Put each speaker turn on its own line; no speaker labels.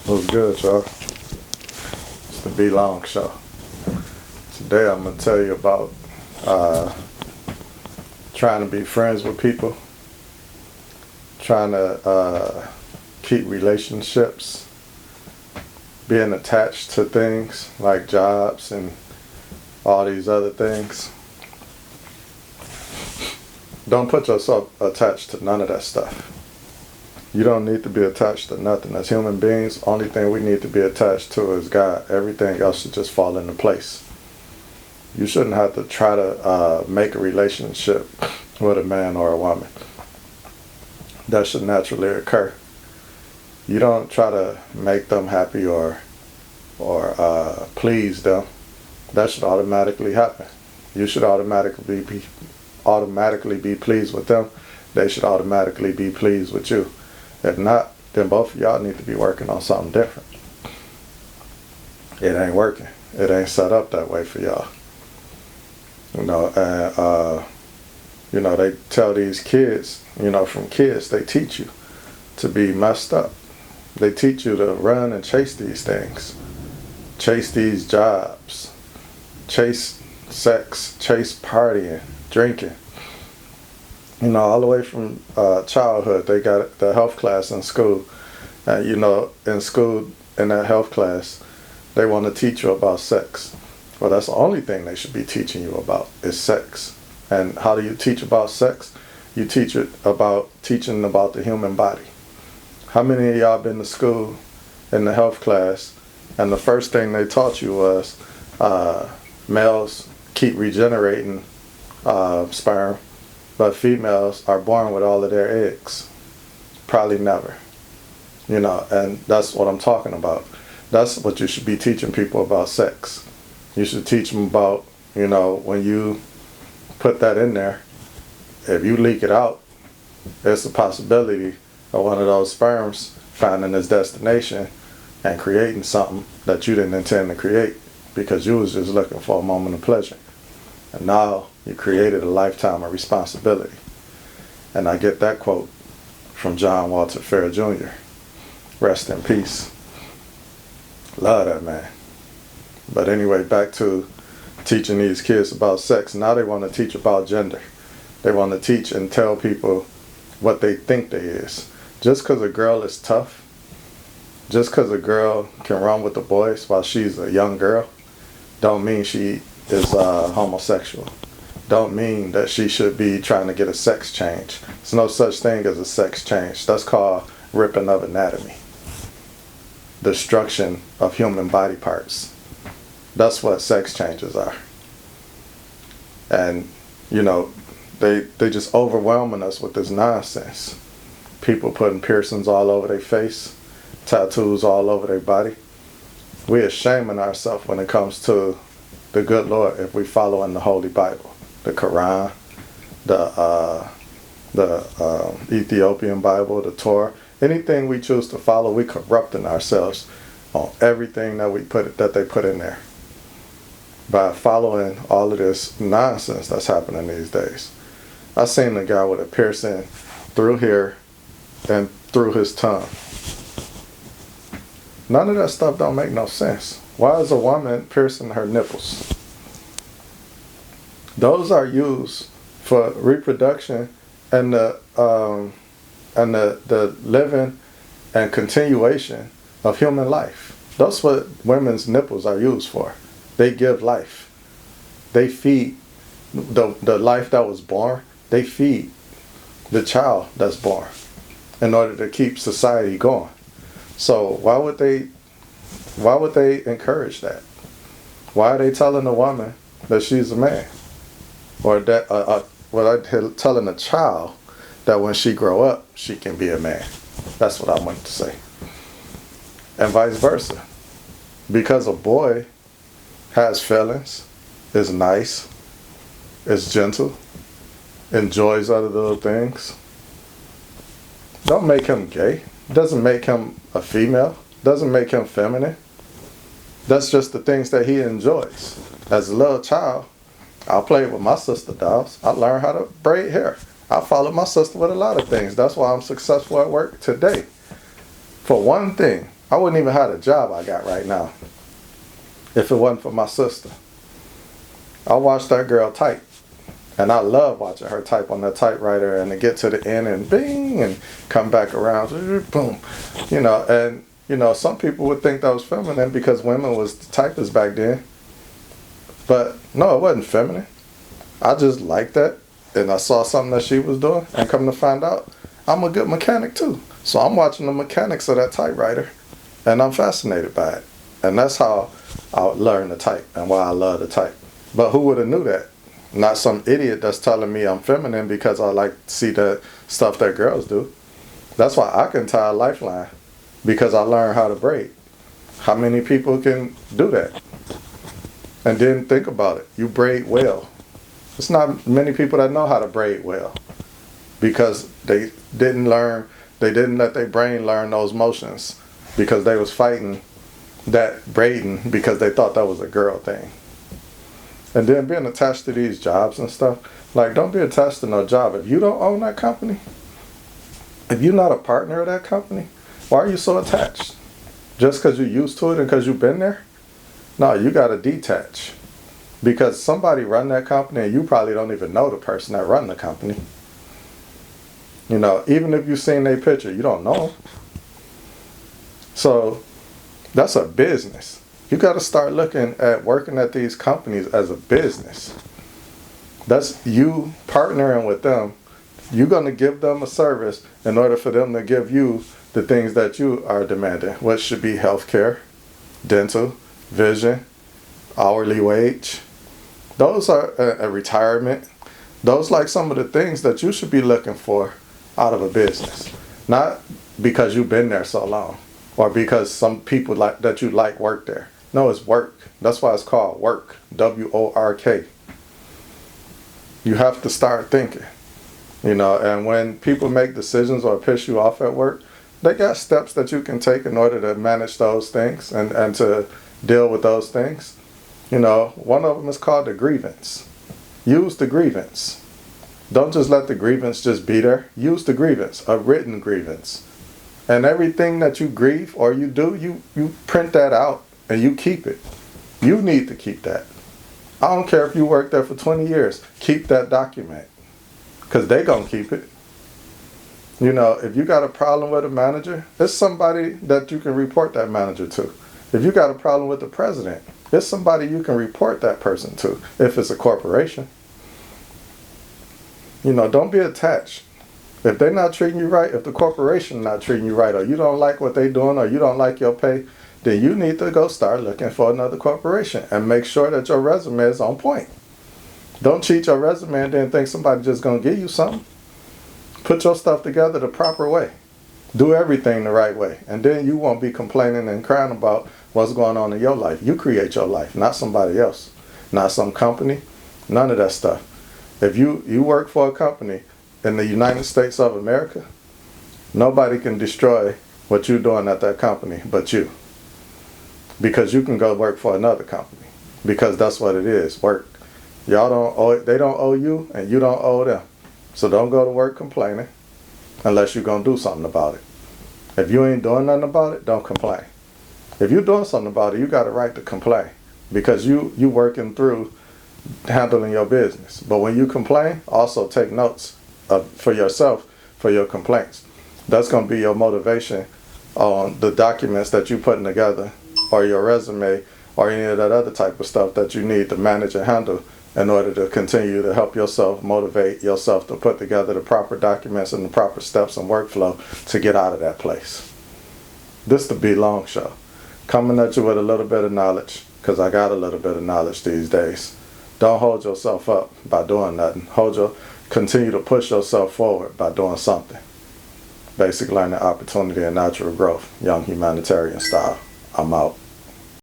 What's good, y'all? It's the Be Long Show. Today I'm going to tell you about trying to be friends with people, trying to keep relationships, being attached to things like jobs and all these other things. Don't put yourself attached to none of that stuff. You don't need to be attached to nothing. As human beings, only thing we need to be attached to is God. Everything else should just fall into place. You shouldn't have to try to make a relationship with a man or a woman. That should naturally occur. You don't try to make them happy or please them. That should automatically happen. You should automatically be pleased with them. They should automatically be pleased with you. If not, then both of y'all need to be working on something different. It ain't working. It ain't set up that way for y'all. They tell these kids, from kids, they teach you to be messed up. They teach you to run and chase these things. Chase these jobs. Chase sex. Chase partying. Drinking. All the way from childhood, they got the health class in school. In school, in that health class, they want to teach you about sex. Well, that's the only thing they should be teaching you about is sex. And how do you teach about sex? You teach it about teaching about the human body. How many of y'all been to school in the health class, and the first thing they taught you was males keep regenerating sperm, but females are born with all of their eggs. Probably never. And that's what I'm talking about. That's what you should be teaching people about sex. You should teach them about, when you put that in there, if you leak it out, there's a possibility of one of those sperms finding its destination and creating something that you didn't intend to create because you was just looking for a moment of pleasure. And now you created a lifetime of responsibility. And I get that quote from John Walter Fair Jr. Rest in peace. Love that man. But anyway, back to teaching these kids about sex. Now they want to teach about gender. They want to teach and tell people what they think they is. Just because a girl is tough, just because a girl can run with the boys while she's a young girl, don't mean she is homosexual. Don't mean that she should be trying to get a sex change. There's no such thing as a sex change. That's called ripping of anatomy. Destruction of human body parts. That's what sex changes are. And, they just overwhelming us with this nonsense. People putting piercings all over their face, tattoos all over their body. We're shaming ourselves when it comes to the good Lord if we follow in the Holy Bible. The Quran, the Ethiopian Bible, the Torah. Anything we choose to follow, we corrupting ourselves on everything that they put in there by following all of this nonsense that's happening these days. I seen a guy with a piercing through here and through his tongue. None of that stuff don't make no sense. Why is a woman piercing her nipples? Those are used for reproduction and the living and continuation of human life. That's what women's nipples are used for. They give life. They feed the life that was born. They feed the child that's born in order to keep society going. So why would they encourage that? Why are they telling a woman that she's a man? Or that telling a child that when she grow up, she can be a man. That's what I wanted to say. And vice versa. Because a boy has feelings, is nice, is gentle, enjoys other little things, don't make him gay. Doesn't make him a female. Doesn't make him feminine. That's just the things that he enjoys. As a little child, I played with my sister dolls. I learned how to braid hair. I followed my sister with a lot of things. That's why I'm successful at work today. For one thing, I wouldn't even have the job I got right now if it wasn't for my sister. I watched that girl type. And I love watching her type on that typewriter and to get to the end and bing and come back around, boom. And some people would think that was feminine because women was the typists back then. But no, it wasn't feminine. I just liked that. And I saw something that she was doing. And come to find out, I'm a good mechanic too. So I'm watching the mechanics of that typewriter. And I'm fascinated by it. And that's how I learned to type and why I love to type. But who would have knew that? Not some idiot that's telling me I'm feminine because I like to see the stuff that girls do. That's why I can tie a lifeline, because I learned how to braid. How many people can do that? And then think about it. You braid well. It's not many people that know how to braid well because they didn't let their brain learn those motions because they was fighting that braiding because they thought that was a girl thing. And then being attached to these jobs and stuff, like, don't be attached to no job. If you don't own that company, if you're not a partner of that company, why are you so attached? Just because you're used to it and because you've been there? No, you got to detach. Because somebody run that company and you probably don't even know the person that run the company. Even if you've seen their picture, you don't know them. So that's a business. You got to start looking at working at these companies as a business. That's you partnering with them. You're going to give them a service in order for them to give you the things that you are demanding, which should be healthcare, dental, vision, hourly wage. Those are a retirement. Those like some of the things that you should be looking for out of a business. Not because you've been there so long or because some people that you like work there. No, it's work. That's why it's called work. W-O-R-K. You have to start thinking. And when people make decisions or piss you off at work, they got steps that you can take in order to manage those things and to deal with those things. One of them is called the grievance. Use the grievance. Don't just let the grievance just be there. Use the grievance, a written grievance. And everything that you grieve or you do, you print that out. And you keep it. You need to keep that. I don't care if you work there for 20 years. Keep that document. Because they going to keep it. If you got a problem with a manager, it's somebody that you can report that manager to. If you got a problem with the president, it's somebody you can report that person to if it's a corporation. Don't be attached. If they're not treating you right, if the corporation not treating you right, or you don't like what they're doing, or you don't like your pay, then you need to go start looking for another corporation and make sure that your resume is on point. Don't cheat your resume and then think somebody's just going to give you something. Put your stuff together the proper way. Do everything the right way. And then you won't be complaining and crying about what's going on in your life. You create your life, not somebody else. Not some company. None of that stuff. If you work for a company in the United States of America, nobody can destroy what you're doing at that company but you. Because you can go work for another company. Because that's what it is, work. They don't owe you and you don't owe them. So don't go to work complaining unless you're going to do something about it. If you ain't doing nothing about it, don't complain. If you're doing something about it, you got a right to complain. Because you working through handling your business. But when you complain, also take notes for yourself for your complaints. That's going to be your motivation on the documents that you're putting together, or your resume, or any of that other type of stuff that you need to manage and handle in order to continue to help yourself, motivate yourself to put together the proper documents and the proper steps and workflow to get out of that place. This is the B Long Show. Coming at you with a little bit of knowledge, because I got a little bit of knowledge these days. Don't hold yourself up by doing nothing. Continue to push yourself forward by doing something. Basic learning, opportunity, and natural growth. Young humanitarian style. I'm out.